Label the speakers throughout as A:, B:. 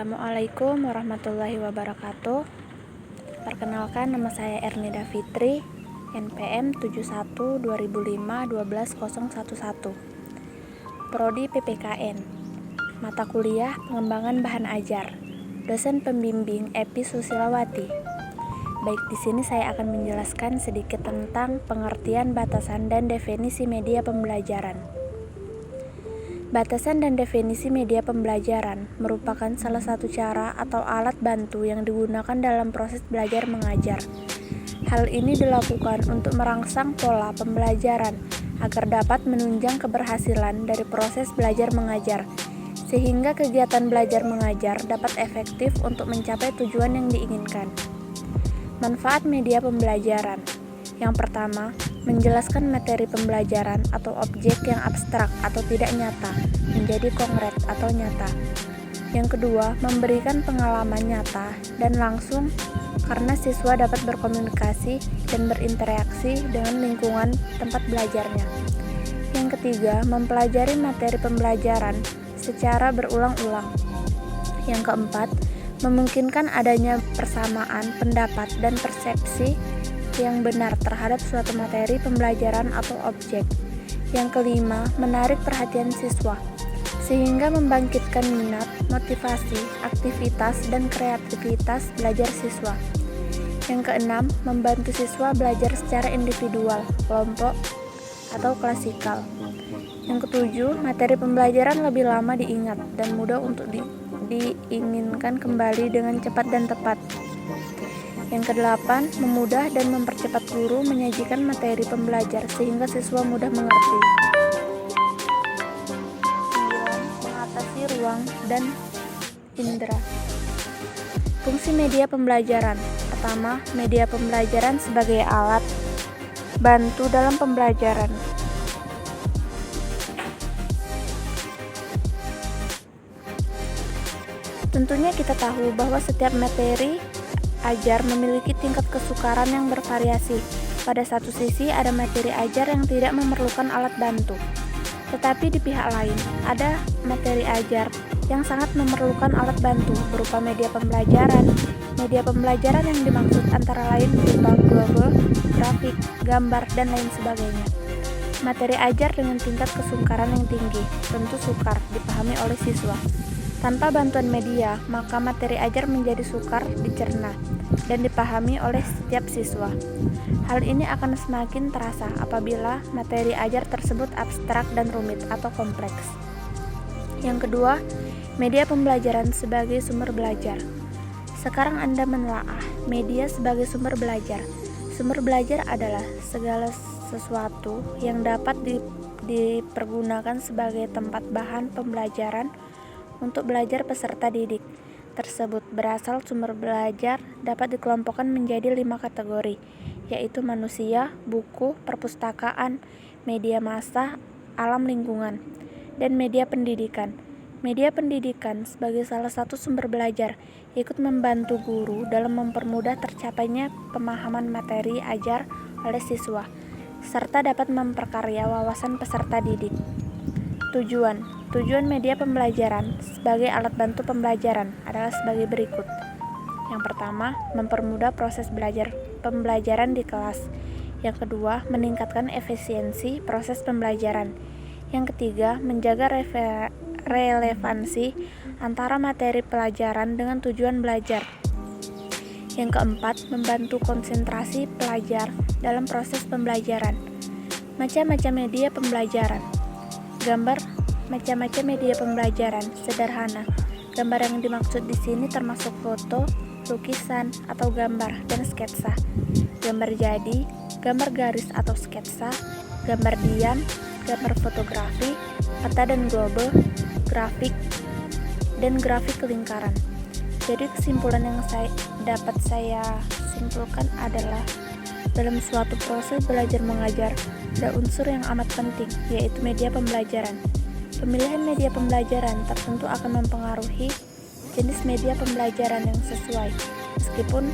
A: Assalamualaikum warahmatullahi wabarakatuh. Perkenalkan, nama saya Ernida Fitri, NPM 7120512011. Prodi PPKN. Mata kuliah Pengembangan Bahan Ajar. Dosen pembimbing Epi Susilawati. Baik, di sini saya akan menjelaskan sedikit tentang pengertian, batasan, dan definisi media pembelajaran. Batasan dan definisi media pembelajaran merupakan salah satu cara atau alat bantu yang digunakan dalam proses belajar mengajar. Hal ini dilakukan untuk merangsang pola pembelajaran agar dapat menunjang keberhasilan dari proses belajar mengajar, sehingga kegiatan belajar mengajar dapat efektif untuk mencapai tujuan yang diinginkan. Manfaat media pembelajaran. Yang pertama, menjelaskan materi pembelajaran atau objek yang abstrak atau tidak nyata menjadi konkret atau nyata. Yang kedua, memberikan pengalaman nyata dan langsung karena siswa dapat berkomunikasi dan berinteraksi dengan lingkungan tempat belajarnya. Yang ketiga, mempelajari materi pembelajaran secara berulang-ulang. Yang keempat, memungkinkan adanya persamaan pendapat dan persepsi yang benar terhadap suatu materi pembelajaran atau objek. Yang kelima, menarik perhatian siswa, sehingga membangkitkan minat, motivasi, aktivitas, dan kreativitas belajar siswa. Yang keenam, membantu siswa belajar secara individual, kelompok, atau klasikal. Yang ketujuh, materi pembelajaran lebih lama diingat dan mudah untuk diinginkan kembali dengan cepat dan tepat. Yang kedelapan, memudah dan mempercepat guru menyajikan materi pembelajar sehingga siswa mudah mengerti. 9. Mengatasi ruang dan indera. Fungsi media pembelajaran. Pertama, media pembelajaran sebagai alat bantu dalam pembelajaran. Tentunya kita tahu bahwa setiap materi ajar memiliki tingkat kesukaran yang bervariasi. Pada satu sisi ada materi ajar yang tidak memerlukan alat bantu, tetapi di pihak lain ada materi ajar yang sangat memerlukan alat bantu berupa media pembelajaran. Media pembelajaran yang dimaksud antara lain berupa global, grafik, gambar, dan lain sebagainya. Materi ajar dengan tingkat kesukaran yang tinggi tentu sukar dipahami oleh siswa. Tanpa bantuan media, maka materi ajar menjadi sukar dicerna dan dipahami oleh setiap siswa. Hal ini akan semakin terasa apabila materi ajar tersebut abstrak dan rumit atau kompleks. Yang kedua, media pembelajaran sebagai sumber belajar. Sekarang Anda menelaah media sebagai sumber belajar. Sumber belajar adalah segala sesuatu yang dapat dipergunakan sebagai tempat bahan pembelajaran untuk belajar peserta didik tersebut. Berasal sumber belajar dapat dikelompokkan menjadi 5 kategori, yaitu manusia, buku, perpustakaan, media massa, alam lingkungan, dan media pendidikan. Media pendidikan sebagai salah satu sumber belajar ikut membantu guru dalam mempermudah tercapainya pemahaman materi ajar oleh siswa, serta dapat memperkaya wawasan peserta didik. Tujuan media pembelajaran sebagai alat bantu pembelajaran adalah sebagai berikut. Yang pertama, mempermudah proses pembelajaran di kelas. Yang kedua, meningkatkan efisiensi proses pembelajaran. Yang ketiga, menjaga relevansi antara materi pelajaran dengan tujuan belajar. Yang keempat, membantu konsentrasi pelajar dalam proses pembelajaran. Macam-macam media pembelajaran. Gambar. Macam-macam media pembelajaran sederhana. Gambar yang dimaksud di sini termasuk foto, lukisan atau gambar, dan sketsa. Gambar jadi, gambar garis atau sketsa, gambar diam, gambar fotografi, peta dan globe, grafik, dan grafik lingkaran. Jadi kesimpulan yang dapat saya simpulkan adalah dalam suatu proses belajar mengajar ada unsur yang amat penting, yaitu media pembelajaran. Pemilihan media pembelajaran tertentu akan mempengaruhi jenis media pembelajaran yang sesuai, meskipun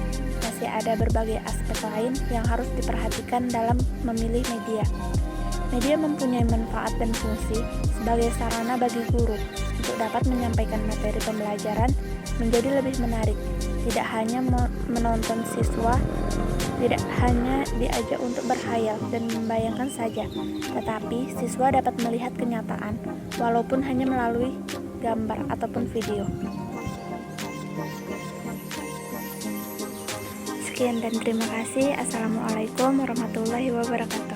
A: masih ada berbagai aspek lain yang harus diperhatikan dalam memilih media. Media mempunyai manfaat dan fungsi sebagai sarana bagi guru untuk dapat menyampaikan materi pembelajaran menjadi lebih menarik. Tidak hanya menonton siswa, tidak hanya diajak untuk berkhayal dan membayangkan saja, tetapi siswa dapat melihat kenyataan, walaupun hanya melalui gambar ataupun video. Sekian dan terima kasih. Assalamualaikum warahmatullahi wabarakatuh.